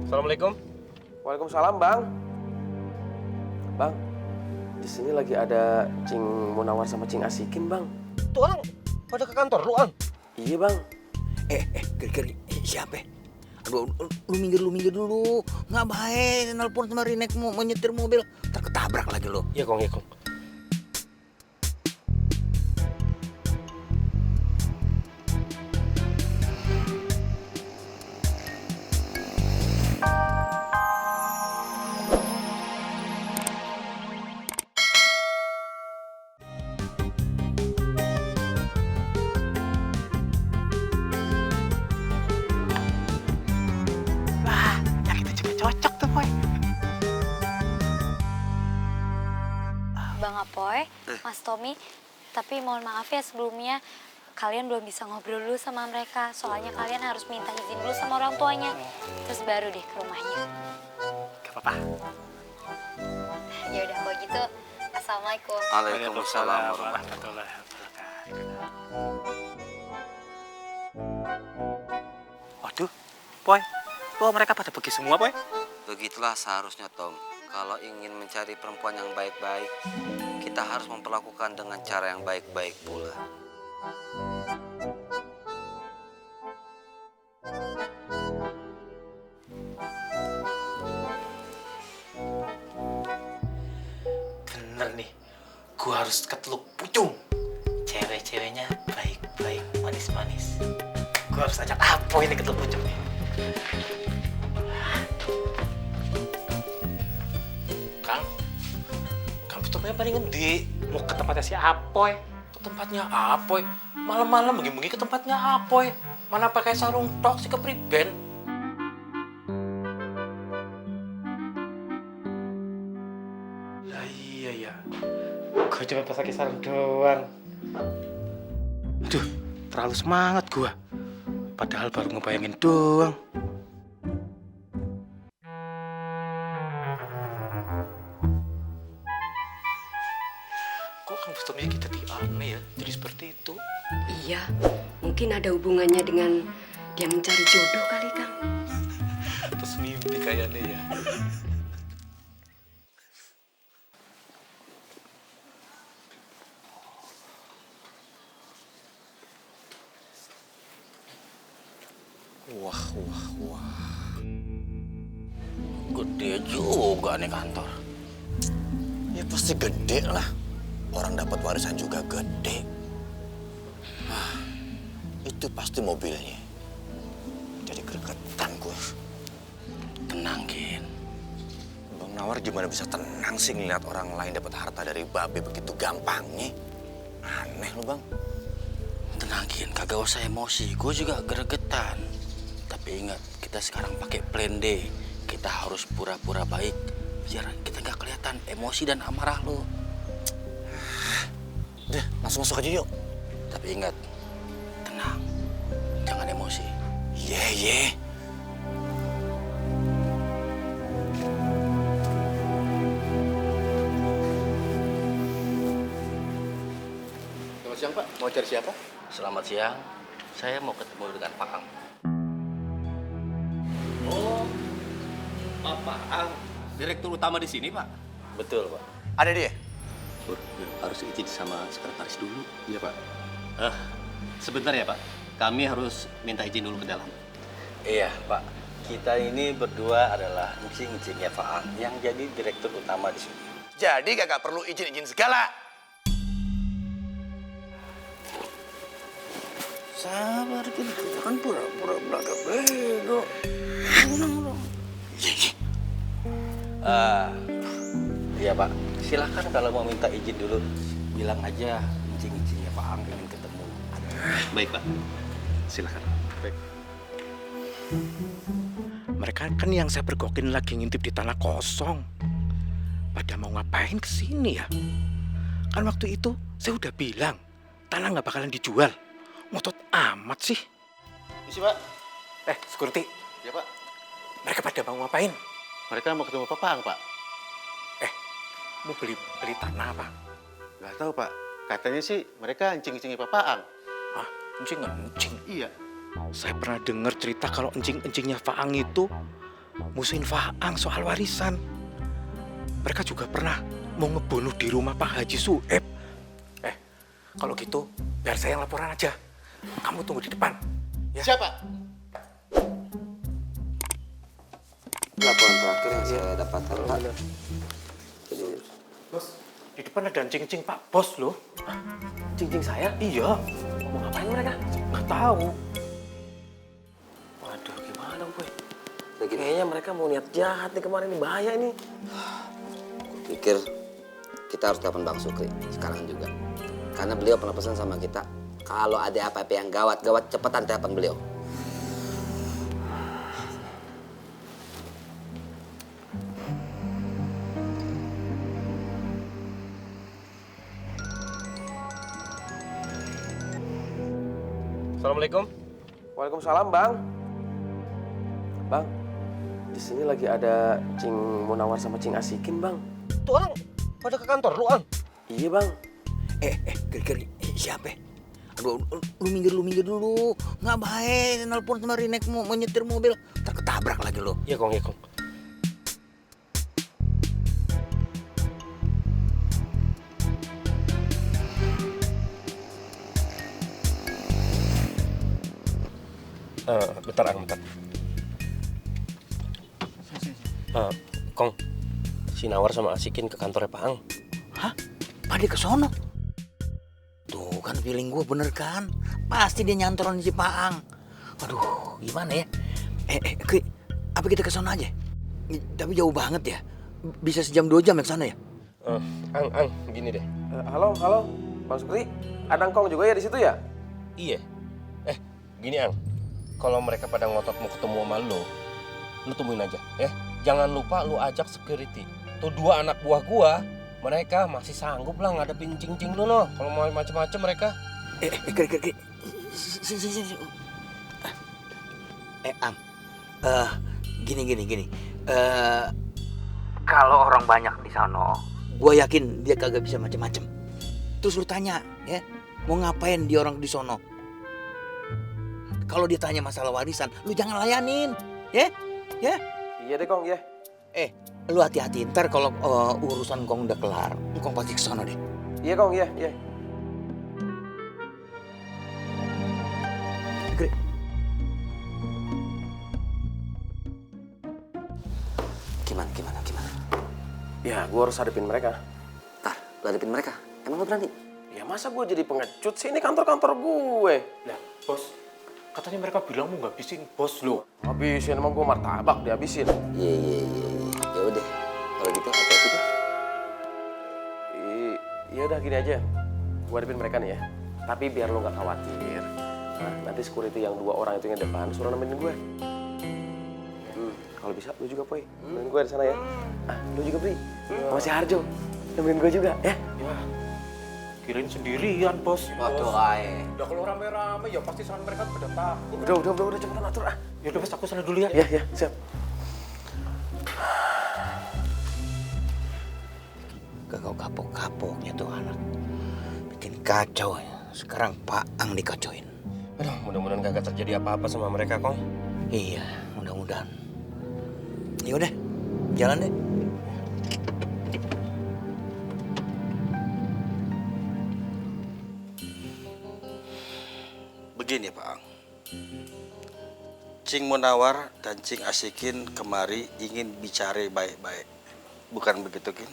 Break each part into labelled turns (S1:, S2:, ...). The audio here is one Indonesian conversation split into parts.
S1: Assalamualaikum.
S2: Waalaikumsalam, Bang. Bang, di sini lagi ada Cing Munawar sama Cing Asikin, Bang.
S1: Tuh orang pada ke kantor lu, Ang.
S2: Iya, Bang.
S3: Geri, siapa? Aduh, lu minggir dulu. Nggak baik nelpon sama Rinek mau nyetir mobil. Ntar ketabrak lagi lu.
S1: Iya, Kong, iya, Kong.
S4: Bang Apoy, Mas Tommy, tapi mohon maaf ya sebelumnya kalian belum bisa ngobrol dulu sama mereka. Soalnya kalian harus minta izin dulu sama orang tuanya. Terus baru deh ke rumahnya.
S1: Gak apa-apa.
S4: Ya udah kalau gitu, assalamualaikum.
S3: Waalaikumsalam.
S1: warahmatullahi wabarakatuh. Waduh, Poy. Kok mereka pada pergi semua, Poy?
S3: Begitulah seharusnya, Tom. Kalau ingin mencari perempuan yang baik-baik, kita harus memperlakukan dengan cara yang baik-baik pula.
S1: Bener nih, gua harus keteluk pucung. Cewek-ceweknya baik-baik, manis-manis. Gua harus ajak Apoy ini keteluk pucung nih. Kang tutupnya paling ngendi? Mau ke tempatnya si Apoy. Ke tempatnya Apoy. Malam-malam bengi-bengi ke tempatnya Apoy. Mana pakai sarung tok si kepriben. Lah iya ya. Gue cuma pakai sarung doang. Aduh, terlalu semangat gua. Padahal baru ngebayangin doang. Kok Kang Bustomnya kita aneh ya, jadi seperti itu.
S5: Iya, mungkin ada hubungannya dengan dia mencari jodoh kali, Kang.
S1: Terus mimpi kayaknya ya.
S3: Wah. Gede juga nih kantor.
S6: Ya pasti gede lah. Orang dapat warisan juga gede. Nah, itu pasti mobilnya. Jadi gregetan gue.
S3: Tenang, Kin.
S6: Bang Nawar gimana bisa tenang sih ngeliat orang lain dapat harta dari babe begitu gampangnya? Aneh lo, Bang.
S3: Tenang, Kin. Kagak usah emosi. Gue juga gregetan. Tapi ingat, kita sekarang pakai plan D. Kita harus pura-pura baik. Biar kita nggak kelihatan emosi dan amarah lo.
S6: Udah, langsung masuk aja yuk.
S3: Tapi ingat, tenang. Jangan emosi.
S6: Ye.
S7: Selamat siang, Pak. Mau cari siapa?
S3: Selamat siang. Saya mau ketemu dengan Pak Ang.
S7: Oh, Pak Ang. Direktur utama di sini, Pak.
S3: Betul, Pak.
S6: Ada dia?
S7: Harus izin sama sekretaris dulu. Iya, Pak. Sebentar ya, Pak. Kami harus minta izin dulu ke dalam.
S3: Iya, Pak. Kita ini berdua adalah encing-encingnya Pak Ang yang jadi direktur utama di sini.
S6: Jadi kagak perlu izin-izin segala.
S3: Sabar, Kin. Kita kan pura-pura belaga bego. Iya, Pak. Silakan kalau mau minta izin dulu. Bilang aja encing-encingnya Pak Ang ingin ketemu.
S7: Baik, Pak. Silakan. Baik.
S1: Mereka kan yang saya pergokin lagi ngintip di tanah kosong. Pada mau ngapain kesini ya? Kan waktu itu saya udah bilang tanah nggak bakalan dijual. Ngotot amat sih.
S7: Isi, Pak.
S1: Security.
S7: Ya, Pak.
S1: Mereka pada mau ngapain?
S7: Mereka mau ketemu Pak Ang, Pak.
S1: Mau beli tanah apa?
S7: Nggak tahu, Pak. Katanya sih mereka encing-encingnya Pak Ang.
S1: Ah, encing.
S7: Iya.
S1: Saya pernah dengar cerita kalau encing-encingnya Faang itu musuhin Faang soal warisan. Mereka juga pernah mau ngebunuh di rumah Pak Haji Sueb. Kalau gitu, biar saya yang laporan aja. Kamu tunggu di depan. Ya.
S8: Siapa?
S9: Laporan terakhir yang saya dapatkan, Pak.
S1: Bos, di depan ada cing-cing Pak Bos loh.
S2: Cincin saya?
S1: Iya,
S2: Mau ngapain mereka?
S1: nggak tahu.
S2: Waduh, gimana boy?
S9: Udah gini,
S2: Kayaknya mereka mau niat jahat nih kemarin nih, bahaya ini.
S9: pikir kita harus telepon Bang Sukri sekarang juga. Karena beliau pernah pesan sama kita, kalau ada apa-apa yang gawat-gawat, cepetan telepon beliau.
S2: Assalamualaikum. Waalaikumsalam, Bang. Bang, di sini lagi ada Cing Munawar sama Cing Asikin, Bang.
S8: Tuh orang pada ke kantor lu, Ang.
S2: Iya, Bang.
S3: Kiri-kiri siapa? Aduh, lu minggir dulu. Nggak baik nelpon sama Rinek mau nyetir mobil. Ntar ketabrak lagi lu.
S2: Iya, Kong, iya, Kong. Bentar, Ang, bentar. Kong, si Nawar sama Asikin ke kantornya Pak Ang.
S3: Hah? Pada ke sono? Tuh kan feeling gue bener kan? Pasti dia nyantoran si Paang. Aduh, gimana ya? Kri, apa kita ke sono aja? Tapi jauh banget ya. Bisa sejam 2 jam ya ke sana ya?
S2: Ang, gini deh. Halo, Bang Sukri. Ada Kong juga ya di situ ya? Iya. Gini Ang. Kalau mereka pada ngotot mau ketemu sama lu temuin aja, ya. Jangan lupa lu ajak security. Tuh 2 anak buah gua, mereka masih sanggup lah ngadepin cing-cing lu no. Kalau mau macem-macem mereka.
S3: Kri. Sini. Ang. Gini. Kalau orang banyak di sana, gue yakin dia kagak bisa macem-macem. Terus lu tanya, ya, mau ngapain dia orang di sono? Kalau dia tanya masalah warisan, lu jangan layanin, ya?
S2: Iya deh Kong, ya.
S3: Lu hati-hati, ntar kalau urusan Kong udah kelar, Kong pasti ke sono deh.
S2: Iya Kong, iya.
S3: Kri. Gimana?
S2: Ya, gua harus hadapin mereka.
S9: Tar, lu hadapin mereka. Emang lu berani?
S2: Ya masa gue jadi pengecut sih, ini kantor-kantor gue.
S1: Lah, Bos, katanya mereka bilang mau ngabisin Bos lo.
S2: Habisin, emang gue martabak dihabisin.
S9: Iya. Ya udah, kalau gitu hati-hati deh.
S2: Iya udah gini aja, gue hadapin mereka nih ya. Tapi biar lo nggak khawatir. Nah, nanti security yang 2 orang itu yang depan suruh nemenin gue. Kalau bisa lu juga Poy, nemenin gue di sana ya. Lu juga Pri, sama si Harjo, nemenin gue juga ya.
S1: Ya, kirain sendirian, Bos.
S9: Waktu aja.
S1: Udah kalau rame-rame ya pasti sana mereka pada takut.
S2: Udah cepetan atur ah.
S1: Ya udah, Bos, aku sana dulu ya.
S2: Iya, siap.
S3: Kagak kapok-kapoknya tuh anak. Bikin kacau ya. Sekarang Paang dikacauin.
S2: Aduh, mudah-mudahan kagak terjadi apa-apa sama mereka, Kong.
S3: Iya, mudah-mudahan. Ya udah, jalan deh. Begini Pak Ang, Cing Munawar dan Cing Asikin kemari ingin bicara baik-baik. Bukan begitu, Kin?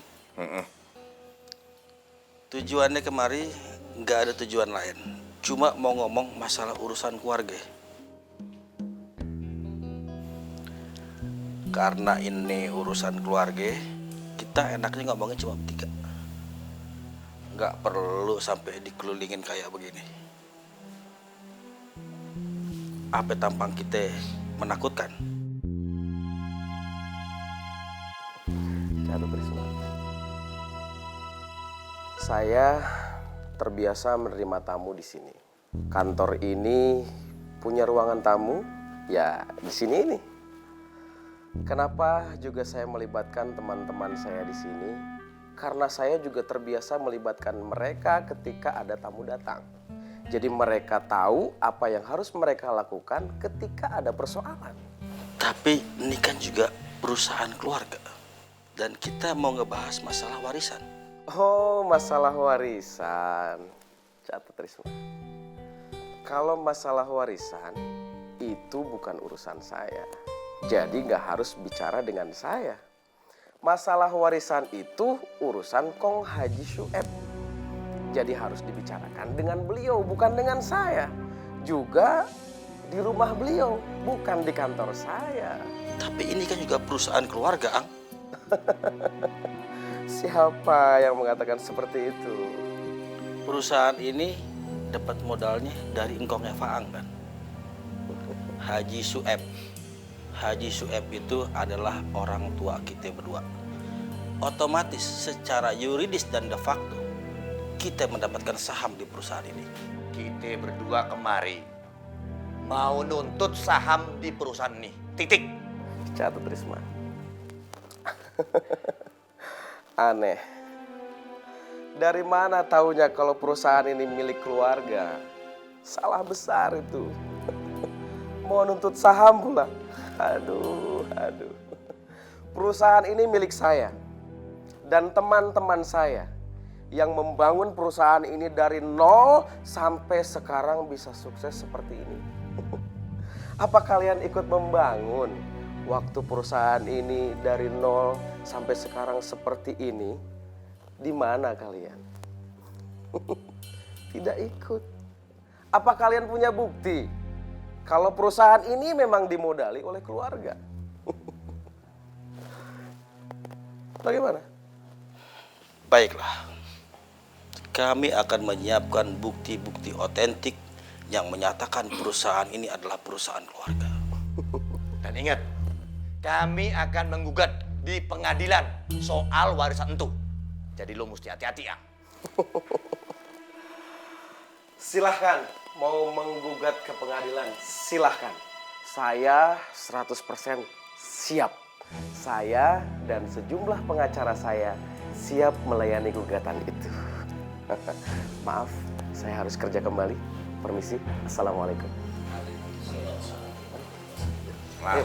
S3: Tujuannya kemari nggak ada tujuan lain. Cuma mau ngomong masalah urusan keluarga. Karena ini urusan keluarga, kita enaknya ngomongin cuma bertiga. Nggak perlu sampai dikelilingin kayak begini. Apa tampang kita menakutkan?
S2: Aduh, Prisma. Saya terbiasa menerima tamu di sini. Kantor ini punya ruangan tamu, ya di sini ini. Kenapa juga saya melibatkan teman-teman saya di sini? Karena saya juga terbiasa melibatkan mereka ketika ada tamu datang. Jadi mereka tahu apa yang harus mereka lakukan ketika ada persoalan.
S3: Tapi ini kan juga perusahaan keluarga. Dan kita mau ngebahas masalah warisan.
S2: Oh, masalah warisan. Catat, Risma. Kalau masalah warisan, itu bukan urusan saya. Jadi nggak harus bicara dengan saya. Masalah warisan itu urusan Kong Haji Syueb. Jadi harus dibicarakan dengan beliau, bukan dengan saya. Juga di rumah beliau, bukan di kantor saya.
S3: Tapi ini kan juga perusahaan keluarga, Ang.
S2: Siapa yang mengatakan seperti itu?
S3: Perusahaan ini dapat modalnya dari engkongnya Faang kan? Haji Syueb. Haji Syueb itu adalah orang tua kita berdua. Otomatis secara yuridis dan de facto kita mendapatkan saham di perusahaan ini.
S6: Kita berdua kemari mau nuntut saham di perusahaan ini. Titik.
S2: Catat, Risma. Aneh. Dari mana taunya kalau perusahaan ini milik keluarga? Salah besar itu. Mau nuntut saham pula. Aduh. Perusahaan ini milik saya. Dan teman-teman saya. Yang membangun perusahaan ini dari nol sampai sekarang bisa sukses seperti ini. Apa kalian ikut membangun waktu perusahaan ini dari nol sampai sekarang seperti ini? Di mana kalian? Tidak ikut. Apa kalian punya bukti kalau perusahaan ini memang dimodali oleh keluarga? Bagaimana?
S3: Baiklah. Kami akan menyiapkan bukti-bukti otentik yang menyatakan perusahaan ini adalah perusahaan keluarga.
S6: Dan ingat, kami akan menggugat di pengadilan soal warisan entu. Jadi lo mesti hati-hati ya.
S2: Silahkan mau menggugat ke pengadilan, silahkan. Saya 100% siap. Saya dan sejumlah pengacara saya siap melayani gugatan itu. Maaf, saya harus kerja kembali. Permisi, Assalamualaikum.
S6: Ayo.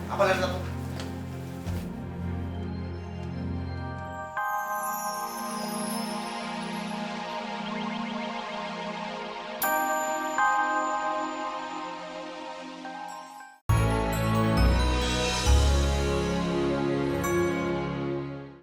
S6: Apa yang